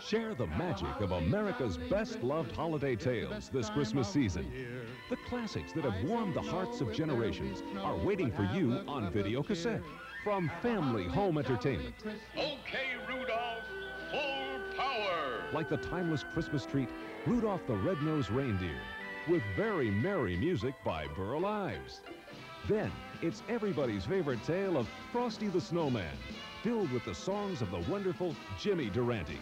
Share the magic of America's best-loved holiday tales this Christmas season. The classics that have warmed the hearts of generations are waiting for you on video cassette from Family Home Entertainment. Okay, Rudolph, full power! Like the timeless Christmas treat, Rudolph the Red-Nosed Reindeer, with very merry music by Burl Ives. Then, it's everybody's favorite tale of Frosty the Snowman, filled with the songs of the wonderful Jimmy Durante.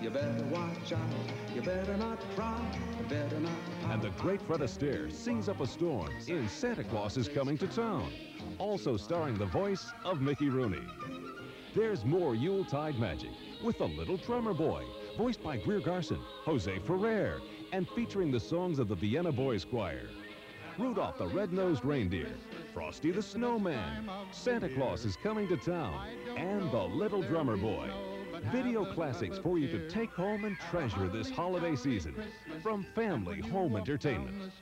You better watch out, you better not cry, you better not pout. And the great Fred Astaire sings up a storm in Santa Claus is Coming to Town, also starring the voice of Mickey Rooney. There's more Yuletide magic with the Little Drummer Boy, voiced by Greer Garson, Jose Ferrer, and featuring the songs of the Vienna Boys Choir. Rudolph the Red-Nosed Reindeer, Frosty the Snowman, Santa Claus is Coming to Town, and the Little Drummer Boy. Video classics for you to take home and treasure this holiday season from Family Home Entertainment.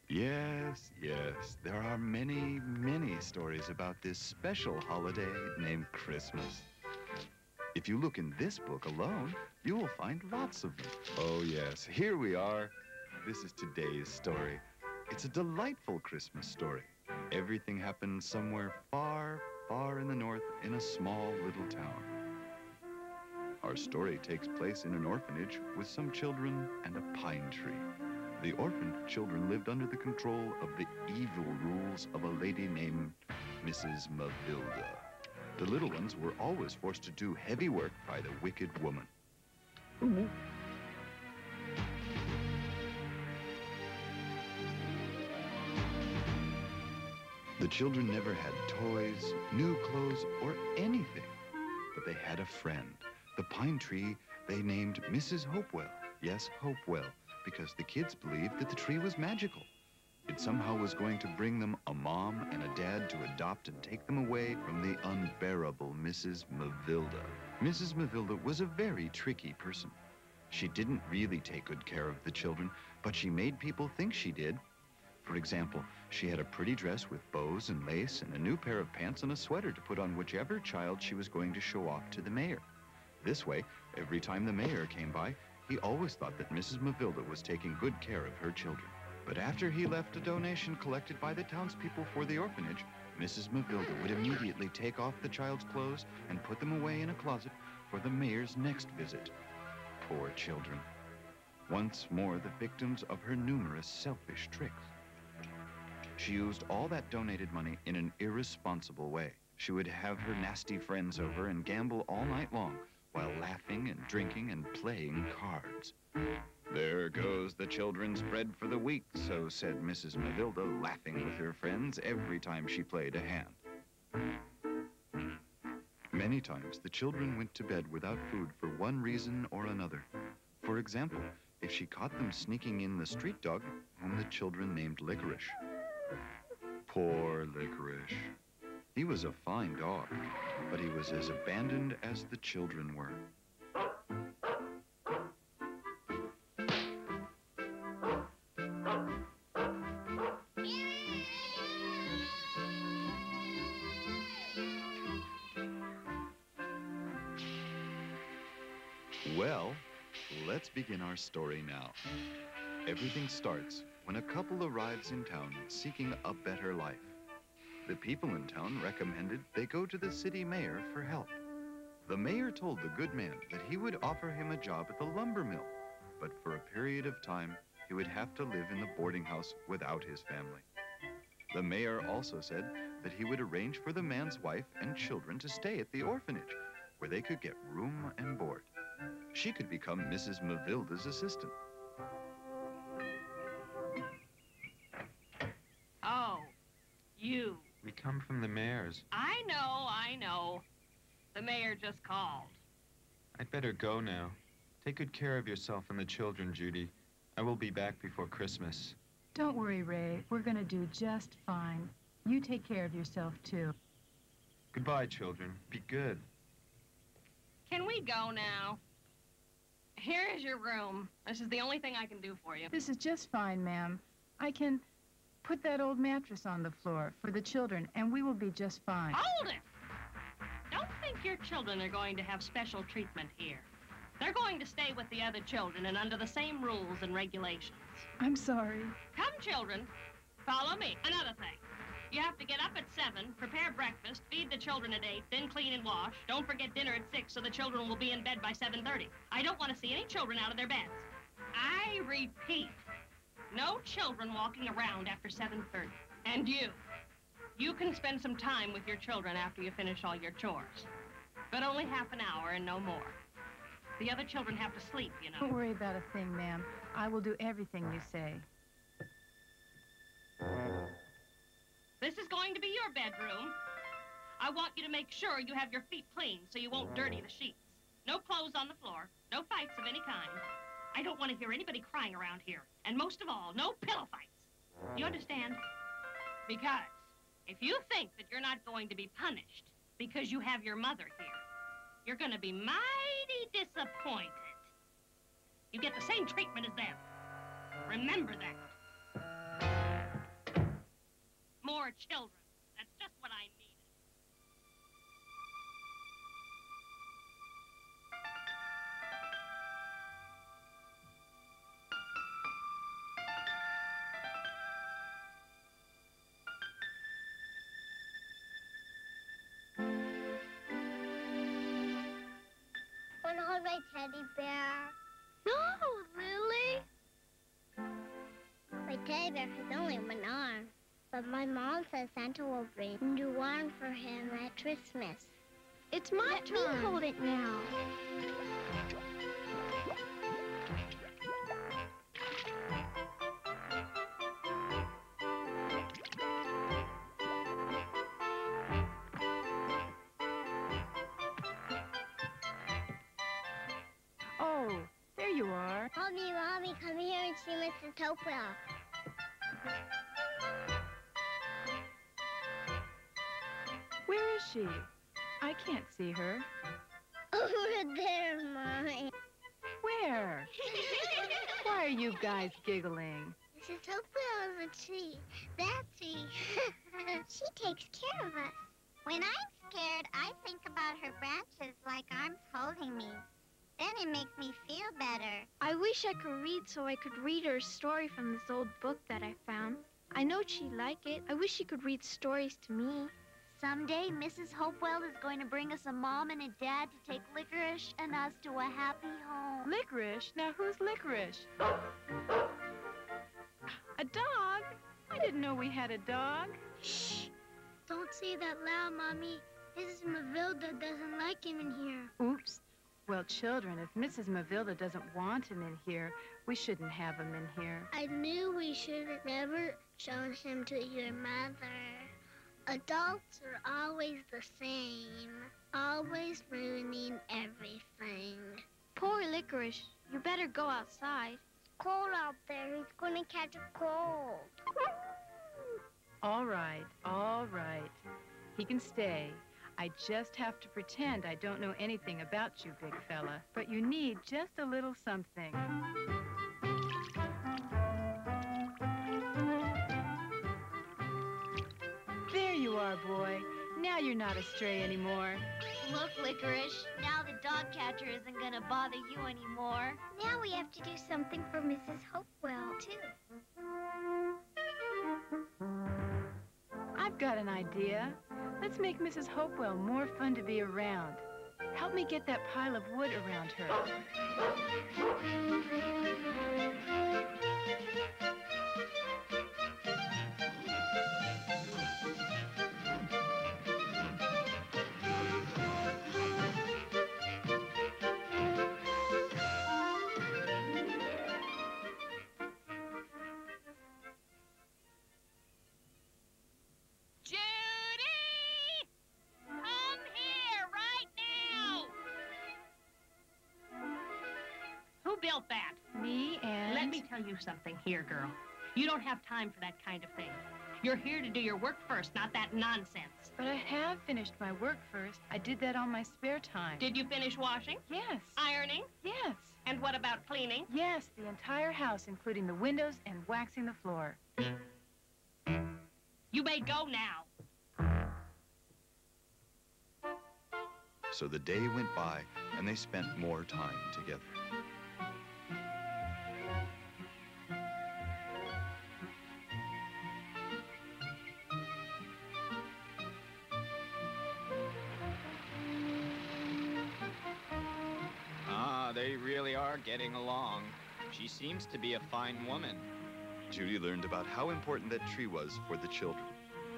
Yes, there are many, many stories about this special holiday named Christmas. If you look in this book alone, you will find lots of them. Oh, yes, here we are. This is today's story. It's a delightful Christmas story. Everything happens somewhere far, far in the north in a small little town. Our story takes place in an orphanage with some children and a pine tree. The orphaned children lived under the control of the evil rules of a lady named Mrs. Mavilda. The little ones were always forced to do heavy work by the wicked woman. The children never had toys, new clothes, or anything. But they had a friend. The pine tree they named Mrs. Hopewell. Yes, Hopewell, because the kids believed that the tree was magical. It somehow was going to bring them a mom and a dad to adopt and take them away from the unbearable Mrs. Mavilda. Mrs. Mavilda was a very tricky person. She didn't really take good care of the children, but she made people think she did. For example, she had a pretty dress with bows and lace and a new pair of pants and a sweater to put on whichever child she was going to show off to the mayor. This way, every time the mayor came by, he always thought that Mrs. Mavilda was taking good care of her children. But after he left a donation collected by the townspeople for the orphanage, Mrs. Mavilda would immediately take off the child's clothes and put them away in a closet for the mayor's next visit. Poor children. Once more the victims of her numerous selfish tricks. She used all that donated money in an irresponsible way. She would have her nasty friends over and gamble all night long while laughing and drinking and playing cards. There goes the children's bread for the week, so said Mrs. Mavilda, laughing with her friends every time she played a hand. Many times, the children went to bed without food for one reason or another. For example, if she caught them sneaking in the street dog, whom the children named Licorice. Poor Licorice. He was a fine dog, but he was as abandoned as the children were. Well, let's begin our story now. Everything starts when a couple arrives in town seeking a better life. The people in town recommended they go to the city mayor for help. The mayor told the good man that he would offer him a job at the lumber mill, but for a period of time, he would have to live in the boarding house without his family. The mayor also said that he would arrange for the man's wife and children to stay at the orphanage, where they could get room and board. She could become Mrs. Mavilda's assistant. Oh, you. We come from the mayor's. I know. The mayor just called. I'd better go now. Take good care of yourself and the children, Judy. I will be back before Christmas. Don't worry, Ray. We're going to do just fine. You take care of yourself, too. Goodbye, children. Be good. Can we go now? Here is your room. This is the only thing I can do for you. This is just fine, ma'am. I can put that old mattress on the floor for the children, and we will be just fine. Hold it! Don't think your children are going to have special treatment here. They're going to stay with the other children and under the same rules and regulations. I'm sorry. Come, children. Follow me. Another thing. You have to get up at 7, prepare breakfast, feed the children at 8, then clean and wash. Don't forget dinner at 6 so the children will be in bed by 7:30. I don't want to see any children out of their beds. I repeat, no children walking around after 7:30. And you can spend some time with your children after you finish all your chores. But only half an hour and no more. The other children have to sleep, you know. Don't worry about a thing, ma'am. I will do everything you say. This is going to be your bedroom. I want you to make sure you have your feet clean so you won't dirty the sheets. No clothes on the floor, no fights of any kind. I don't want to hear anybody crying around here. And most of all, no pillow fights. You understand? Because if you think that you're not going to be punished because you have your mother here, you're going to be mighty disappointed. You get the same treatment as them. Remember that. More children. That's just what I needed. Wanna hold my teddy bear? No, Lily. My teddy bear has only one arm. But my mom says Santa will bring a new one for him at Christmas. It's my turn. Let me hold it now. Oh, there you are. Mommy, come here and see Mrs. Hopewell. Where is she? I can't see her. Over there, Mommy. Where? Why are you guys giggling? Mrs. Hopewell is a tree. That tree. She takes care of us. When I'm scared, I think about her branches like arms holding me. Then it makes me feel better. I wish I could read so I could read her a story from this old book that I found. I know she'd like it. I wish she could read stories to me. Someday, Mrs. Hopewell is going to bring us a mom and a dad to take Licorice and us to a happy home. Licorice? Now who's Licorice? A dog? I didn't know we had a dog. Shh! Don't say that loud, Mommy. Mrs. Mavilda doesn't like him in here. Oops. Well, children, if Mrs. Mavilda doesn't want him in here, we shouldn't have him in here. I knew we should have never shown him to your mother. Adults are always the same, always ruining everything. Poor Licorice. You better go outside. It's cold out there. He's going to catch a cold. All right, all right. He can stay. I just have to pretend I don't know anything about you, big fella. But you need just a little something. There you are, boy. Now you're not astray anymore. Look, Licorice. Now the dog catcher isn't gonna bother you anymore. Now we have to do something for Mrs. Hopewell, too. I've got an idea. Let's make Mrs. Hopewell more fun to be around. How help me get that pile of wood around her. Built that? Me and... Let me tell you something here, girl. You don't have time for that kind of thing. You're here to do your work first, not that nonsense. But I have finished my work first. I did that on my spare time. Did you finish washing? Yes. Ironing? Yes. And what about cleaning? Yes, the entire house, including the windows and waxing the floor. You may go now. So the day went by, and they spent more time together. They really are getting along. She seems to be a fine woman. Judy learned about how important that tree was for the children.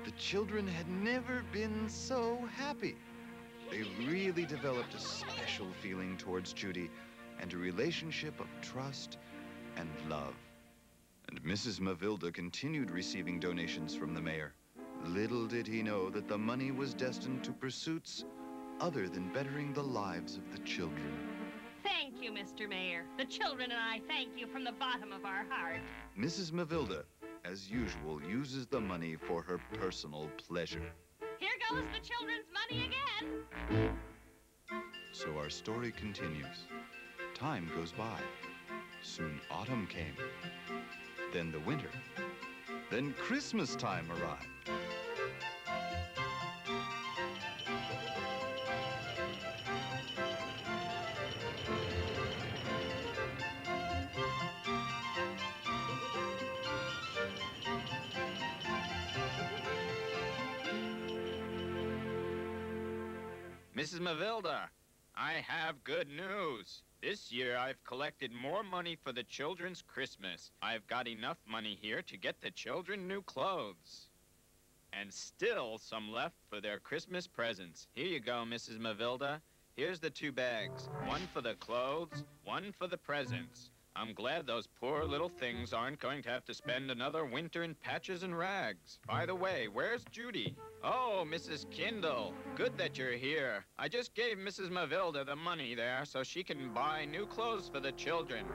The children had never been so happy. They really developed a special feeling towards Judy and a relationship of trust and love. And Mrs. Mavilda continued receiving donations from the mayor. Little did he know that the money was destined to pursuits other than bettering the lives of the children. Thank you, Mr. Mayor. The children and I thank you from the bottom of our heart. Mrs. Mavilda, as usual, uses the money for her personal pleasure. Here goes the children's money again. So our story continues. Time goes by. Soon autumn came. Then the winter. Then Christmas time arrived. Mrs. Mavilda, I have good news. This year I've collected more money for the children's Christmas. I've got enough money here to get the children new clothes. And still some left for their Christmas presents. Here you go, Mrs. Mavilda. Here's the 2 bags. One for the clothes, one for the presents. I'm glad those poor little things aren't going to have to spend another winter in patches and rags. By the way, where's Judy? Oh, Mrs. Kindle. Good that you're here. I just gave Mrs. Mavilda the money there so she can buy new clothes for the children.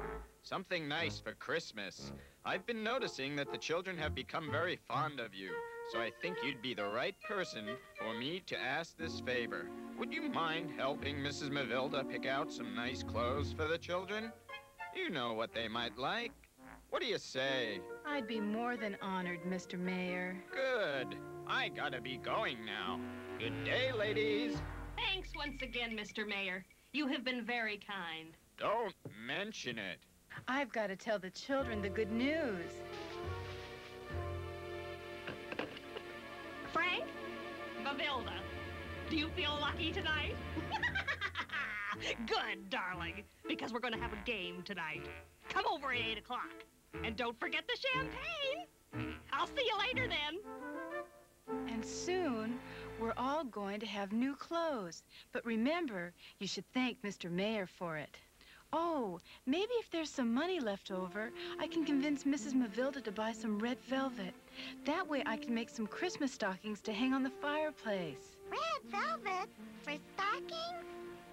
Something nice for Christmas. I've been noticing that the children have become very fond of you, so I think you'd be the right person for me to ask this favor. Would you mind helping Mrs. Mavilda pick out some nice clothes for the children? You know what they might like. What do you say? I'd be more than honored, Mr. Mayor. Good. I gotta be going now. Good day, ladies. Thanks once again, Mr. Mayor. You have been very kind. Don't mention it. I've got to tell the children the good news. Frank? Mavilda, do you feel lucky tonight? Good, darling, because we're going to have a game tonight. Come over at 8 o'clock. And don't forget the champagne. I'll see you later then. And soon, we're all going to have new clothes. But remember, you should thank Mr. Mayor for it. Oh, maybe if there's some money left over, I can convince Mrs. Mavilda to buy some red velvet. That way I can make some Christmas stockings to hang on the fireplace. Red velvet for stockings?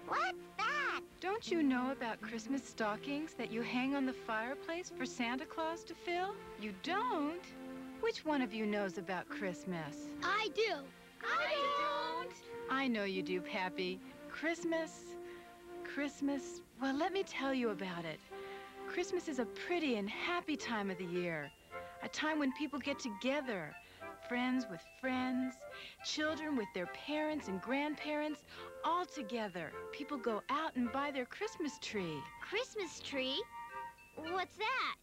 What's that? Don't you know about Christmas stockings that you hang on the fireplace for Santa Claus to fill? You don't? Which one of you knows about Christmas? I do. I don't. I know you do, Pappy. Christmas, well, let me tell you about it. Christmas is a pretty and happy time of the year. A time when people get together. Friends with friends, children with their parents and grandparents, all together. People go out and buy their Christmas tree. Christmas tree? What's that?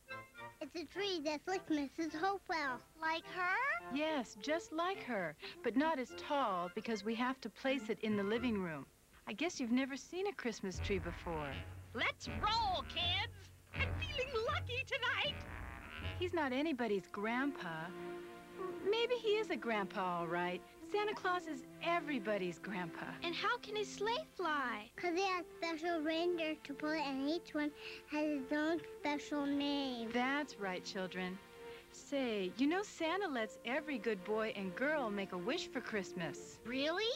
It's a tree that's like Mrs. Hopewell. Like her? Yes, just like her, but not as tall because we have to place it in the living room. I guess you've never seen a Christmas tree before. Let's roll, kids! I'm feeling lucky tonight. He's not anybody's grandpa. Maybe he is a grandpa, all right. Santa Claus is everybody's grandpa. And how can his sleigh fly? 'Cause he has special reindeer to pull it, and each one has his own special name. That's right, children. Say, you know Santa lets every good boy and girl make a wish for Christmas. Really?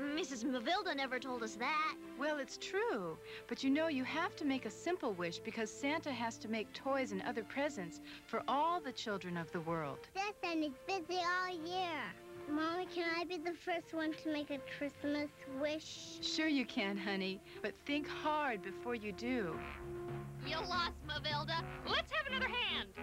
Mrs. Mavilda never told us that. Well, it's true. But you know you have to make a simple wish because Santa has to make toys and other presents for all the children of the world. Yes, and he's busy all year. Mommy, can I be the first one to make a Christmas wish? Sure you can, honey, but think hard before you do. You lost, Mavilda. Let's have another hand.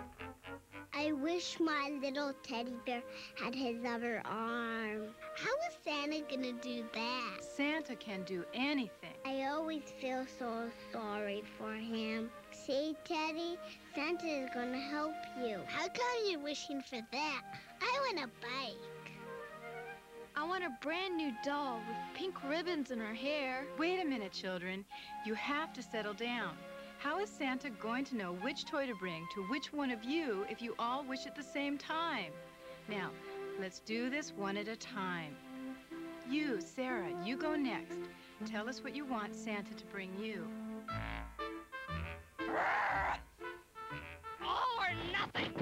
I wish my little teddy bear had his other arm. How is Santa gonna do that? Santa can do anything. I always feel so sorry for him. See, Teddy, Santa is gonna help you. How come you're wishing for that? I want a bike. I want a brand new doll with pink ribbons in her hair. Wait a minute, children. You have to settle down. How is Santa going to know which toy to bring to which one of you if you all wish at the same time? Now, let's do this one at a time. You, Sarah, you go next. Tell us what you want Santa to bring you. All or nothing.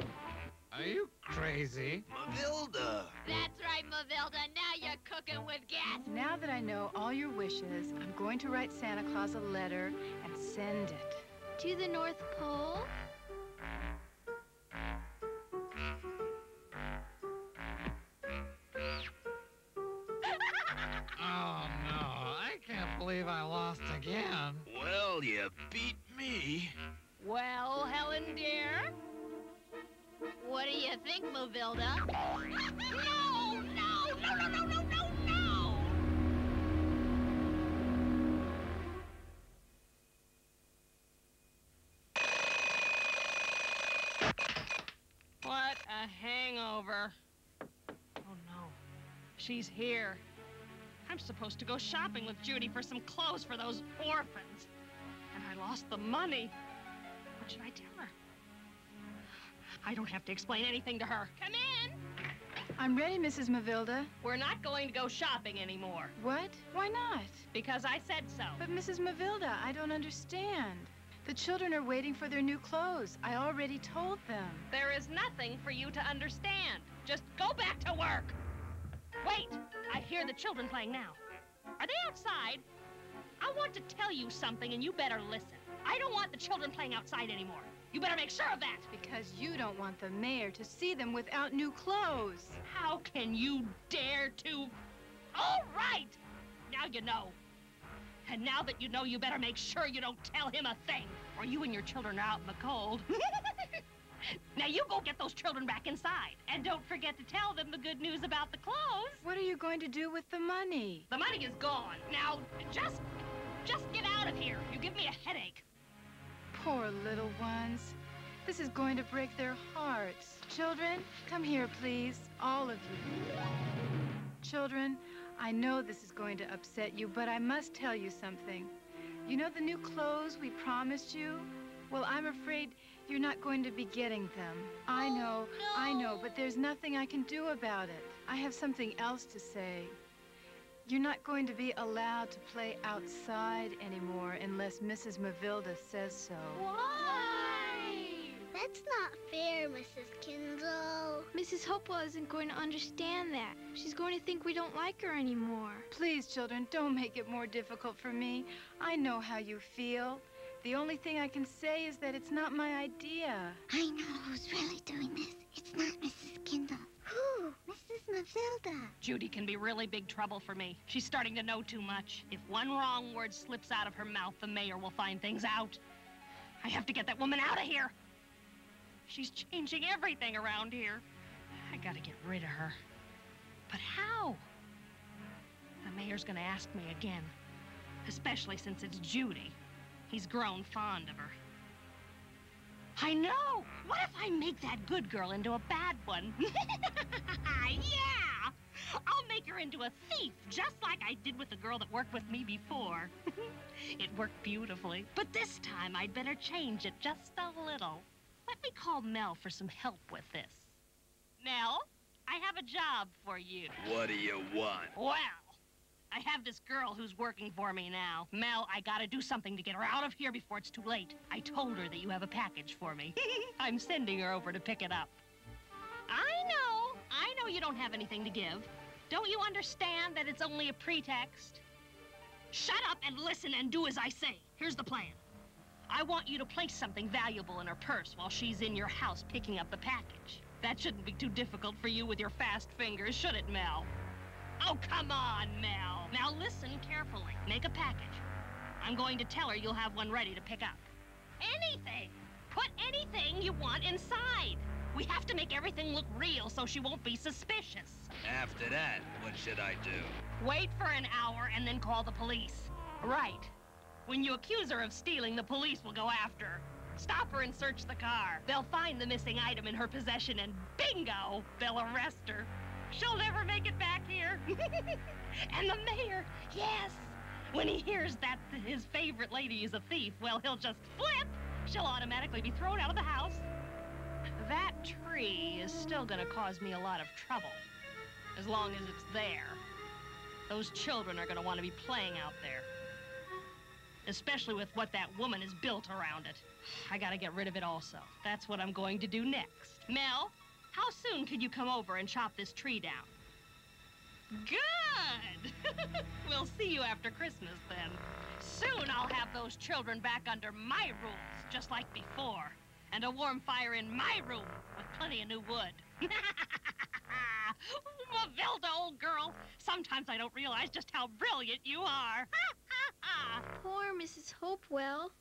Are you crazy? Mavilda! That's right, Mavilda. Now you're cooking with gas. Now that I know all your wishes, I'm going to write Santa Claus a letter and send it. To the North Pole? Oh, no. I can't believe I lost again. Well, you beat me. Well, Helen, dear? What do you think, Mavilda? No! No! No, no, no, no, no, no! What a hangover. Oh, no. She's here. I'm supposed to go shopping with Judy for some clothes for those orphans. And I lost the money. What should I tell her? I don't have to explain anything to her. Come in. I'm ready, Mrs. Mavilda. We're not going to go shopping anymore. What? Why not? Because I said so. But Mrs. Mavilda, I don't understand. The children are waiting for their new clothes. I already told them. There is nothing for you to understand. Just go back to work. Wait, I hear the children playing now. Are they outside? I want to tell you something, and you better listen. I don't want the children playing outside anymore. You better make sure of that. Because you don't want the mayor to see them without new clothes. How can you dare to? All right! Now you know. And now that you know, you better make sure you don't tell him a thing, or you and your children are out in the cold. Now you go get those children back inside. And don't forget to tell them the good news about the clothes. What are you going to do with the money? The money is gone. Now, just get out of here. You give me a headache. Poor little ones. This is going to break their hearts. Children, come here, please. All of you. Children, I know this is going to upset you, but I must tell you something. You know the new clothes we promised you? Well, I'm afraid you're not going to be getting them. I know, but there's nothing I can do about it. I have something else to say. You're not going to be allowed to play outside anymore unless Mrs. Mavilda says so. Why? That's not fair, Mrs. Kinzel. Mrs. Hopewell isn't going to understand that. She's going to think we don't like her anymore. Please, children, don't make it more difficult for me. I know how you feel. The only thing I can say is that it's not my idea. I know who's really doing this. It's not Mrs. Kinzel. Who? Mrs. Mavilda. Judy can be really big trouble for me. She's starting to know too much. If one wrong word slips out of her mouth, the mayor will find things out. I have to get that woman out of here. She's changing everything around here. I gotta get rid of her. But how? The mayor's gonna ask me again. Especially since it's Judy. He's grown fond of her. I know! What if I make that good girl into a bad one? Yeah! I'll make her into a thief, just like I did with the girl that worked with me before. It worked beautifully. But this time, I'd better change it just a little. Let me call Mel for some help with this. Mel, I have a job for you. What do you want? Well, I have this girl who's working for me now. Mel, I gotta do something to get her out of here before it's too late. I told her that you have a package for me. I'm sending her over to pick it up. I know you don't have anything to give. Don't you understand that it's only a pretext? Shut up and listen and do as I say. Here's the plan. I want you to place something valuable in her purse while she's in your house picking up the package. That shouldn't be too difficult for you with your fast fingers, should it, Mel? Oh, come on, Mel. Now listen carefully. Make a package. I'm going to tell her you'll have one ready to pick up. Anything. Put anything you want inside. We have to make everything look real so she won't be suspicious. After that, what should I do? Wait for an hour and then call the police. Right. When you accuse her of stealing, the police will go after her. Stop her and search the car. They'll find the missing item in her possession and bingo, they'll arrest her. She'll never make it back here. And the mayor, yes. When he hears that his favorite lady is a thief, well, he'll just flip. She'll automatically be thrown out of the house. That tree is still gonna cause me a lot of trouble. As long as it's there. Those children are gonna want to be playing out there. Especially with what that woman has built around it. I gotta get rid of it also. That's what I'm going to do next. Mel, how soon can you come over and chop this tree down? Good! We'll see you after Christmas, then. Soon I'll have those children back under my rules, just like before. And a warm fire in my room with plenty of new wood. Mavilda, old girl, sometimes I don't realize just how brilliant you are. Poor Mrs. Hopewell.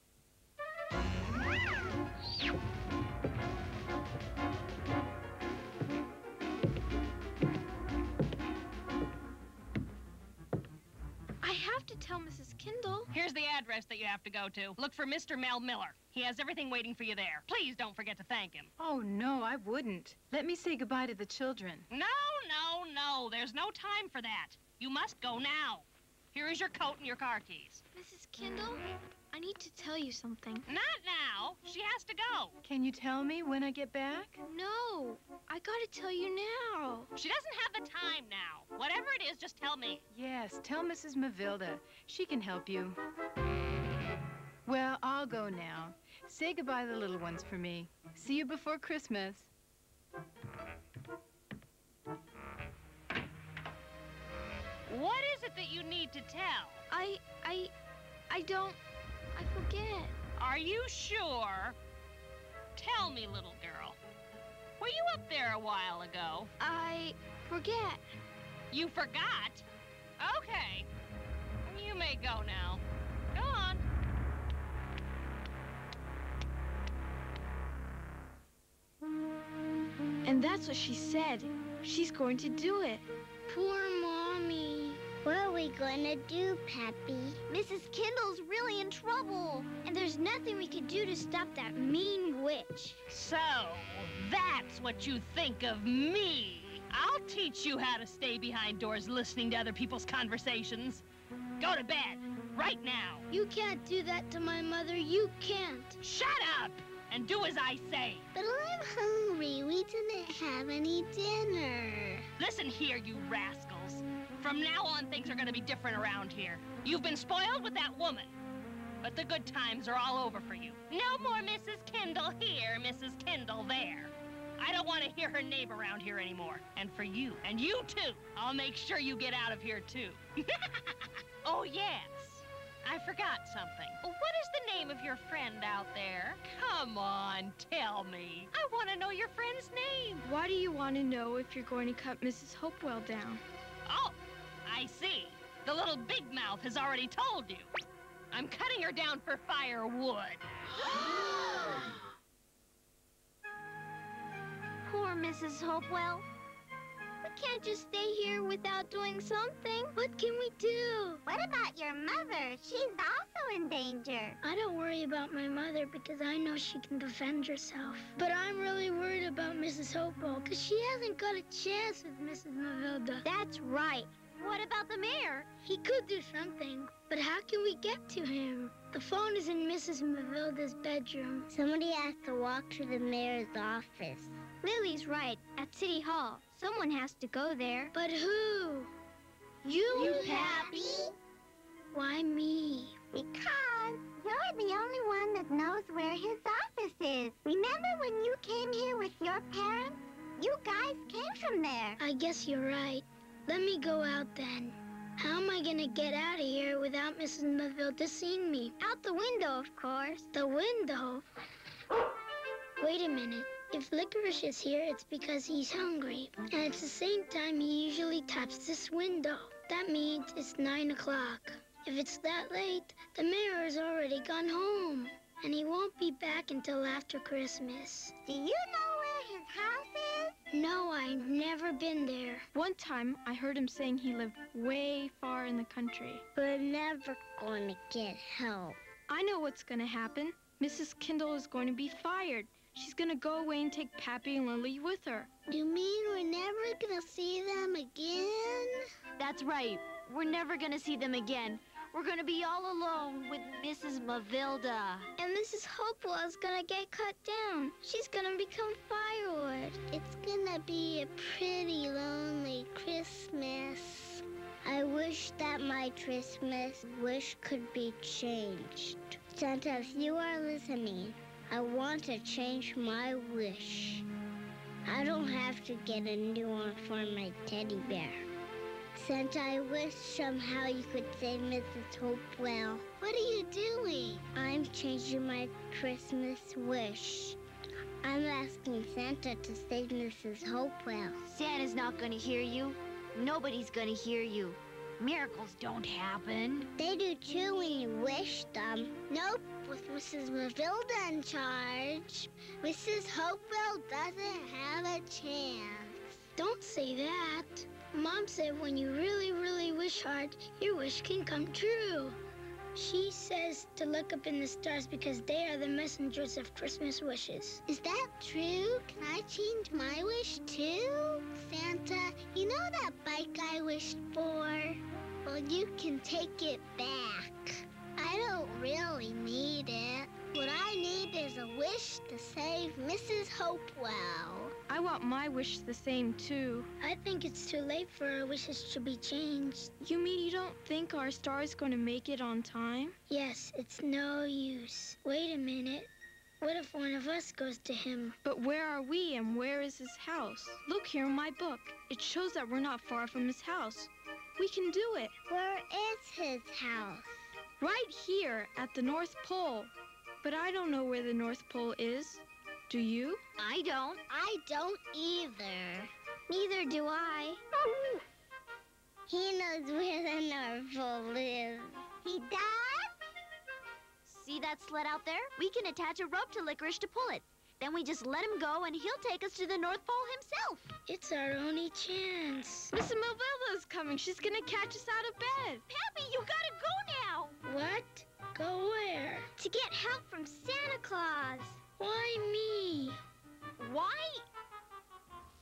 I have to tell Mrs. Kindle. Here's the address that you have to go to. Look for Mr. Mel Miller. He has everything waiting for you there. Please don't forget to thank him. Oh, no, I wouldn't. Let me say goodbye to the children. No. There's no time for that. You must go now. Here is your coat and your car keys. Mrs. Kindle, I need to tell you something. Not now. She has to go. Can you tell me when I get back? No, I gotta tell you now. She doesn't have the time now. Whatever it is, just tell me. Yes, tell Mrs. Mavilda. She can help you. Well, I'll go now. Say goodbye to the little ones for me. See you before Christmas. What is it that you need to tell? I forget. Are you sure? Tell me, little girl. Were you up there a while ago? I forget. You forgot? Okay. You may go now. Go on. And that's what she said. She's going to do it. Poor Mommy. What are we going to do, Pappy? Mrs. Kindle's really in trouble. And there's nothing we can do to stop that mean witch. So, that's what you think of me. I'll teach you how to stay behind doors listening to other people's conversations. Go to bed, right now. You can't do that to my mother. You can't. Shut up and do as I say. But I'm hungry. We didn't have any dinner. Listen here, you rascals. From now on, things are going to be different around here. You've been spoiled with that woman. But the good times are all over for you. No more Mrs. Kindle here, Mrs. Kindle there. I don't want to hear her name around here anymore. And for you, and you too, I'll make sure you get out of here too. Oh, yes. I forgot something. What is the name of your friend out there? Come on, tell me. I want to know your friend's name. Why do you want to know if you're going to cut Mrs. Hopewell down? Oh, I see. The little big mouth has already told you. I'm cutting her down for firewood. Poor Mrs. Hopewell. We can't just stay here without doing something. What can we do? What about your mother? She's also in danger. I don't worry about my mother because I know she can defend herself. But I'm really worried about Mrs. Hopewell because she hasn't got a chance with Mrs. Mavilda. That's right. What about the mayor? He could do something, but how can we get to him? The phone is in Mrs. Mavilda's bedroom. Somebody has to walk to the mayor's office. Lily's right. At City Hall. Someone has to go there. But who? You, Pappy? Why me? Because you're the only one that knows where his office is. Remember when you came here with your parents? You guys came from there. I guess you're right. Let me go out then. How am I gonna get out of here without Mrs. Mavilda seeing me? Out the window, of course. The window? Wait a minute. If Licorice is here, it's because he's hungry. And it's the same time he usually taps this window. That means it's 9 o'clock. If it's that late, the mayor has already gone home. And he won't be back until after Christmas. Do you know where his house is? No, I've never been there. One time, I heard him saying he lived way far in the country. We're never going to get help. I know what's going to happen. Mrs. Kindle is going to be fired. She's going to go away and take Pappy and Lily with her. You mean we're never going to see them again? That's right. We're never going to see them again. We're going to be all alone with Mrs. Mavilda. And Mrs. Hopewell is going to get cut down. She's going to become firewood. It's going to be a pretty lonely Christmas. I wish that my Christmas wish could be changed. Santa, if you are listening, I want to change my wish. I don't have to get a new one for my teddy bear. Santa, I wish somehow you could save Mrs. Hopewell. What are you doing? I'm changing my Christmas wish. I'm asking Santa to save Mrs. Hopewell. Santa's not going to hear you. Nobody's going to hear you. Miracles don't happen. They do too when you wish them. Nope, with Mrs. Mavilda in charge. Mrs. Hopewell doesn't have a chance. Don't say that. Mom said when you really, really wish hard, your wish can come true. She says to look up in the stars because they are the messengers of Christmas wishes. Is that true? Can I change my wish too? Santa, you know that bike I wished for? Well, you can take it back. I don't really need it. What I need is a wish to save Mrs. Hopewell. I want my wish the same, too. I think it's too late for our wishes to be changed. You mean you don't think our star is going to make it on time? Yes, it's no use. Wait a minute. What if one of us goes to him? But where are we and where is his house? Look here in my book. It shows that we're not far from his house. We can do it. Where is his house? Right here at the North Pole. But I don't know where the North Pole is. Do you? I don't. I don't either. Neither do I. He knows where the North Pole is. He does? See that sled out there? We can attach a rope to Licorice to pull it. Then we just let him go and he'll take us to the North Pole himself. It's our only chance. Mrs. Mavilda's coming. She's gonna catch us out of bed. Pappy, you gotta go now. What? Go where? To get help from Santa Claus. Why me? Why?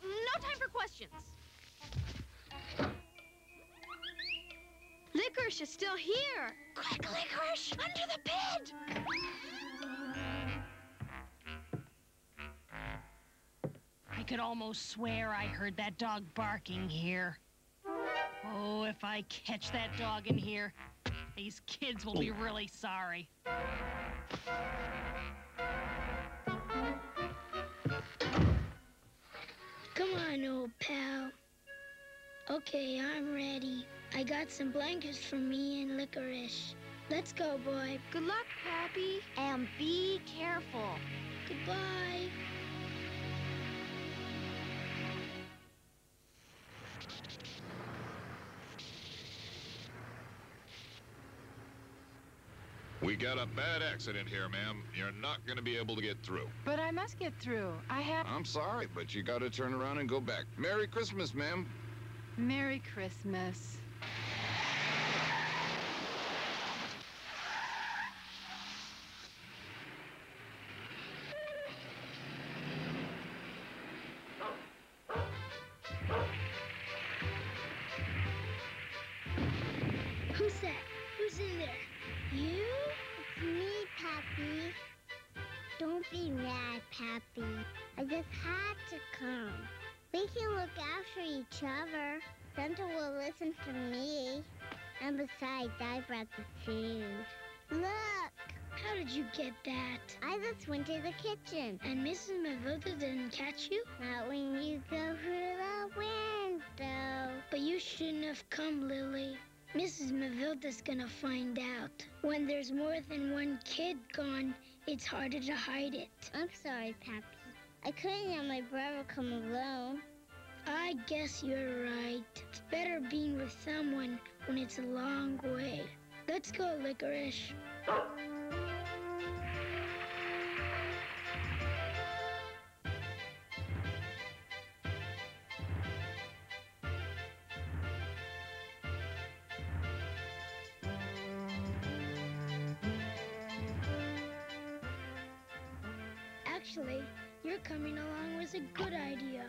No time for questions. Licorice is still here. Quick, Licorice, under the bed. I could almost swear I heard that dog barking here. Oh, if I catch that dog in here, these kids will be really sorry. Come on, old pal. Okay, I'm ready. I got some blankets for me and Licorice. Let's go, boy. Good luck, Pappy. And be careful. Goodbye. We got a bad accident here, ma'am. You're not going to be able to get through. But I must get through. I have... I'm sorry, but you got to turn around and go back. Merry Christmas, ma'am. Merry Christmas. look after each other, Santa will listen to me. And besides, I brought the food. Look! How did you get that? I just went to the kitchen. And Mrs. Mavilda didn't catch you? Not when you go through the window. But you shouldn't have come, Lily. Mrs. Mavilda's gonna find out. When there's more than one kid gone, it's harder to hide it. I'm sorry, Pappy. I couldn't let my brother come alone. I guess you're right. It's better being with someone when it's a long way. Let's go, Licorice. Actually, your coming along was a good idea.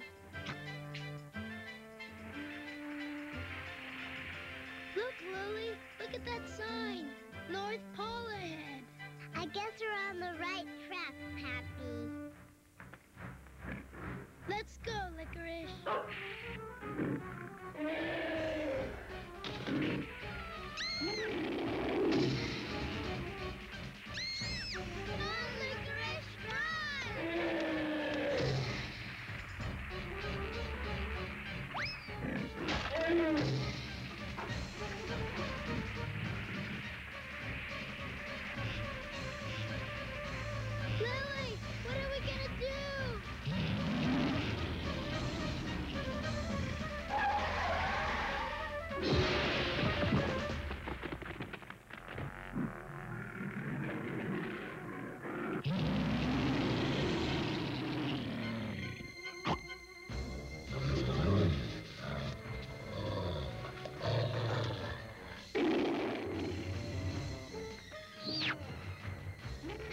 Look, Lily, look at that sign. North Pole ahead. I guess we're on the right track, Pappy. Let's go, Licorice. Run, Licorice, run! Lily, what are we gonna do?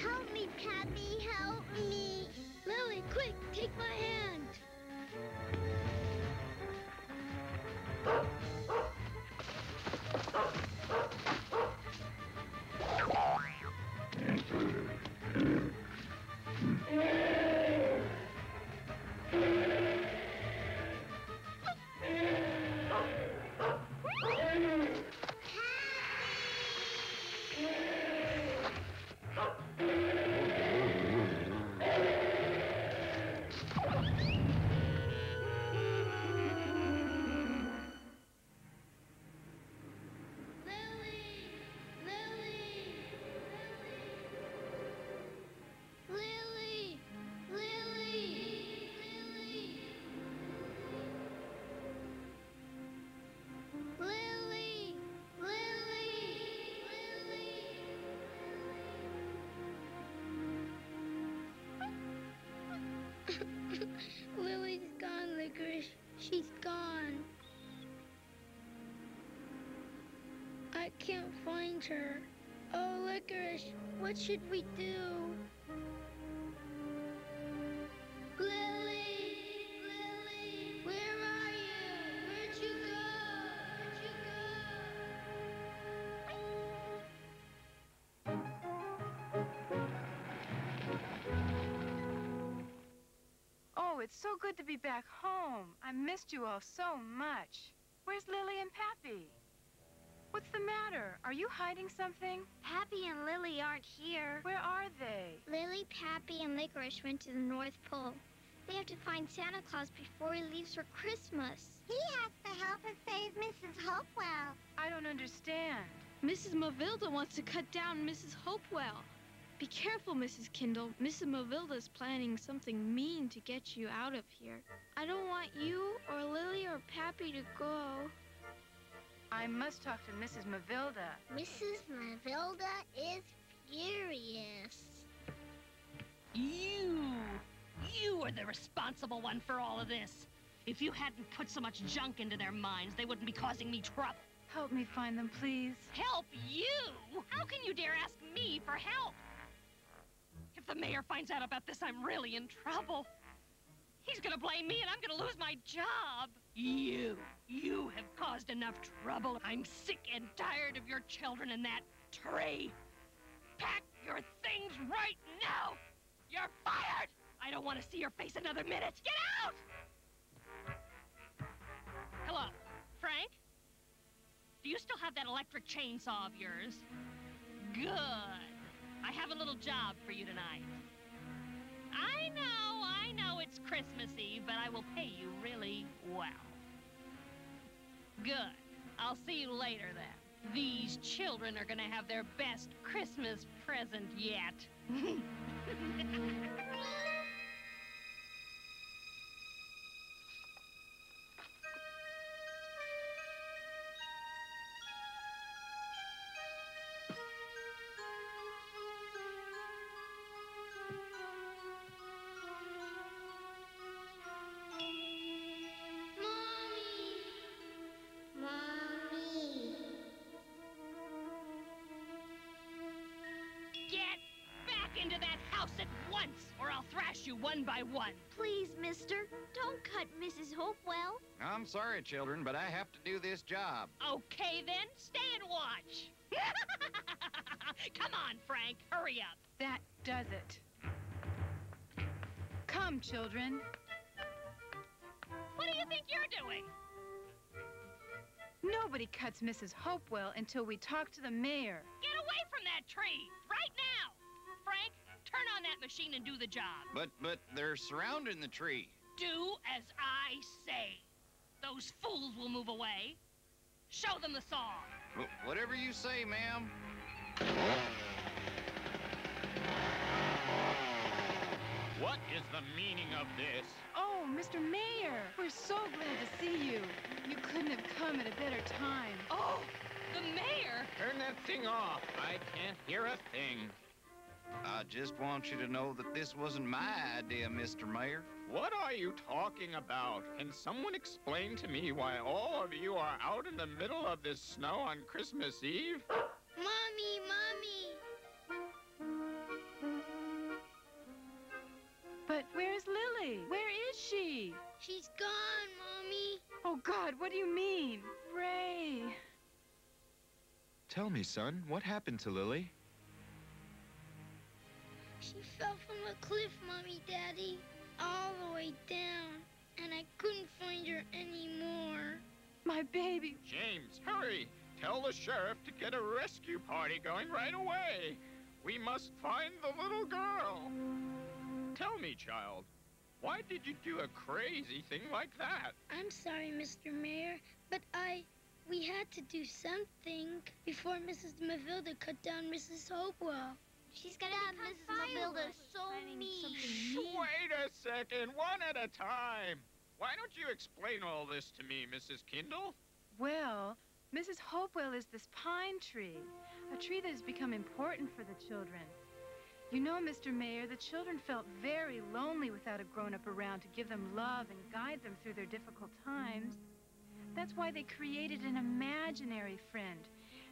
Help me, Pappy, help me. Lily, quick, take my hand. Lily! Lily! Lily! Lily's gone, Licorice. She's gone. I can't find her. Oh, Licorice, what should we do? Lily! Lily! Where are you? Where'd you go? Oh, it's so good to be back home. I missed you all so much. Where's Lily and Pappy? What's the matter? Are you hiding something? Pappy and Lily aren't here. Where are they? Lily, Pappy, and Licorice went to the North Pole. They have to find Santa Claus before he leaves for Christmas. He has to help us save Mrs. Hopewell. I don't understand. Mrs. Mavilda wants to cut down Mrs. Hopewell. Be careful, Mrs. Kindle. Mrs. Mavilda's planning something mean to get you out of here. I don't want you or Lily or Pappy to go. I must talk to Mrs. Mavilda. Mrs. Mavilda is furious. You are the responsible one for all of this. If you hadn't put so much junk into their minds, they wouldn't be causing me trouble. Help me find them, please. Help you? How can you dare ask me for help? If the mayor finds out about this, I'm really in trouble. He's gonna blame me and I'm gonna lose my job. You have caused enough trouble. I'm sick and tired of your children in that tree. Pack your things right now. You're fired. I don't want to see your face another minute. Get out! Do you still have that electric chainsaw of yours? Good. I have a little job for you tonight. I know it's Christmas Eve, but I will pay you really well. Good. I'll see you later then. These children are gonna have their best Christmas present yet. Into that house at once, or I'll thrash you one by one. Please, mister, don't cut Mrs. Hopewell. I'm sorry, children, but I have to do this job. Okay, then, stay and watch. Come on, Frank, hurry up. That does it. Come, children. What do you think you're doing? Nobody cuts Mrs. Hopewell until we talk to the mayor. Get away from that tree, right now. Frank, turn on that machine and do the job. But they're surrounding the tree. Do as I say. Those fools will move away. Show them the saw. Whatever you say, ma'am. What is the meaning of this? Oh, Mr. Mayor, we're so glad to see you. You couldn't have come at a better time. Oh, the mayor? Turn that thing off. I can't hear a thing. I just want you to know that this wasn't my idea, Mr. Mayor. What are you talking about? Can someone explain to me why all of you are out in the middle of this snow on Christmas Eve? Mommy, Mommy! But where's Lily? Where is she? She's gone, Mommy. Oh, God, what do you mean? Ray. Tell me, son, what happened to Lily? She fell from a cliff, Mommy, Daddy, all the way down, and I couldn't find her anymore. My baby. James, hurry! Tell the sheriff to get a rescue party going right away. We must find the little girl. Tell me, child, why did you do a crazy thing like that? I'm sorry, Mr. Mayor, but we had to do something before Mrs. Mavilda cut down Mrs. Hopewell. She's gonna become Mrs. Mavilda so mean. Wait a second, one at a time. Why don't you explain all this to me, Mrs. Kindle? Well, Mrs. Hopewell is this pine tree, a tree that has become important for the children. You know, Mr. Mayor, the children felt very lonely without a grown-up around to give them love and guide them through their difficult times. That's why they created an imaginary friend,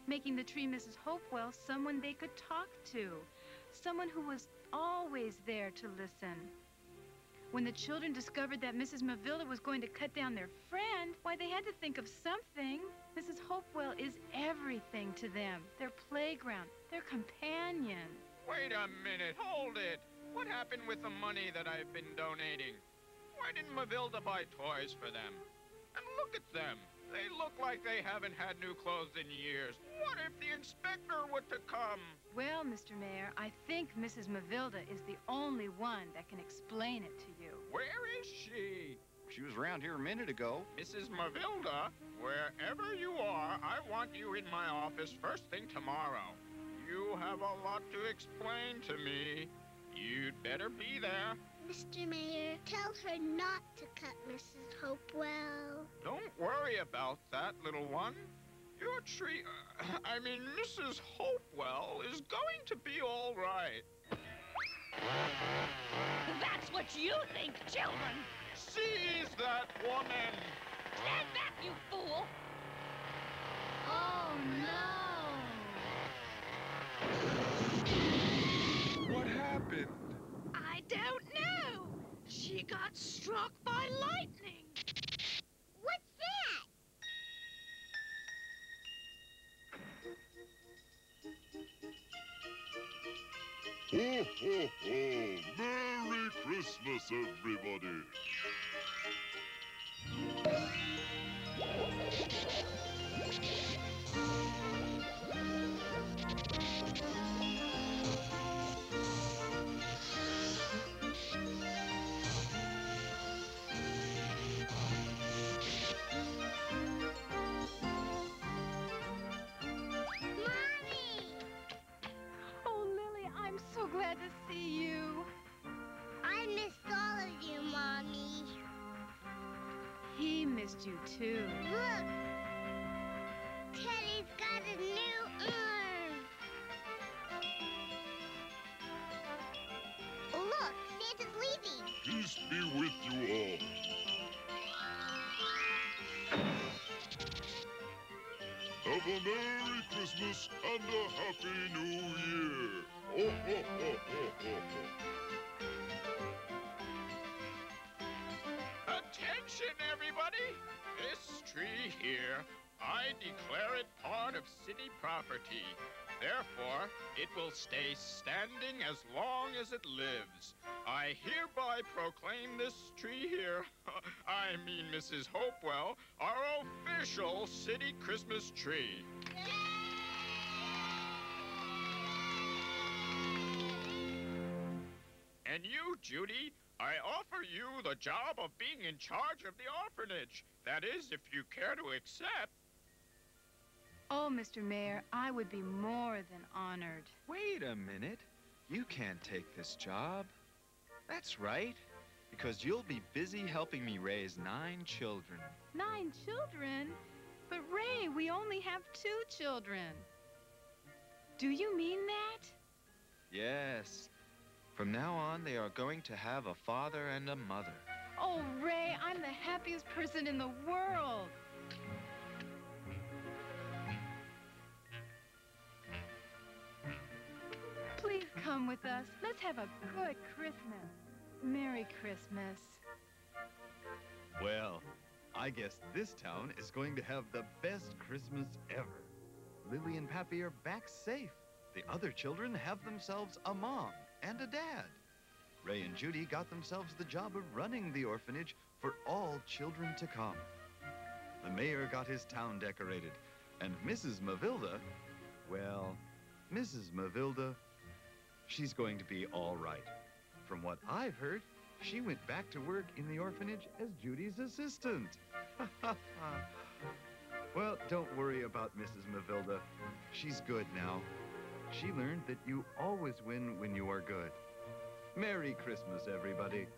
making the tree Mrs. Hopewell someone they could talk to, someone who was always there to listen. When the children discovered that Mrs. Mavilda was going to cut down their friend, why, they had to think of something. Mrs. Hopewell is everything to them, their playground, their companion. Wait a minute, hold it. What happened with the money that I've been donating? Why didn't Mavilda buy toys for them? And look at them. They look like they haven't had new clothes in years. What if the inspector were to come? Well, Mr. Mayor, I think Mrs. Mavilda is the only one that can explain it to you. Where is she? She was around here a minute ago. Mrs. Mavilda, wherever you are, I want you in my office first thing tomorrow. You have a lot to explain to me. You'd better be there. Mr. Mayor, tell her not to cut Mrs. Hopewell. Don't worry about that, little one. Your tree, Mrs. Hopewell is going to be all right. That's what you think, children. Seize that woman. Stand back, you fool. Oh, no. What happened? I don't know. She got struck by lightning. What's that? Ho, ho, ho! Merry Christmas, everybody! glad to see you. I missed all of you, Mommy. He missed you, too. Look! Teddy's got a new arm. Look, Santa's leaving. Peace be with you all. Have a Merry Christmas and a Happy New Year. Ho, ho, ho, ho, ho, ho. Attention, everybody! This tree here, I declare it part of city property. Therefore, it will stay standing as long as it lives. I hereby proclaim this tree here, I mean Mrs. Hopewell, our official city Christmas tree. And you, Judy, I offer you the job of being in charge of the orphanage. That is, if you care to accept. Oh, Mr. Mayor, I would be more than honored. Wait a minute. You can't take this job. That's right, because you'll be busy helping me raise 9 children. 9 children? But, Ray, we only have 2 children. Do you mean that? Yes. From now on, they are going to have a father and a mother. Oh, Ray, I'm the happiest person in the world. Please come with us. Let's have a good Christmas. Merry Christmas. Well, I guess this town is going to have the best Christmas ever. Lily and Pappy are back safe. The other children have themselves a mom and a dad. Ray and Judy got themselves the job of running the orphanage for all children to come. The mayor got his town decorated, and Mrs. Mavilda, well, Mrs. Mavilda, she's going to be all right. From what I've heard, she went back to work in the orphanage as Judy's assistant. Well, don't worry about Mrs. Mavilda. She's good now. She learned that you always win when you are good. Merry Christmas, everybody.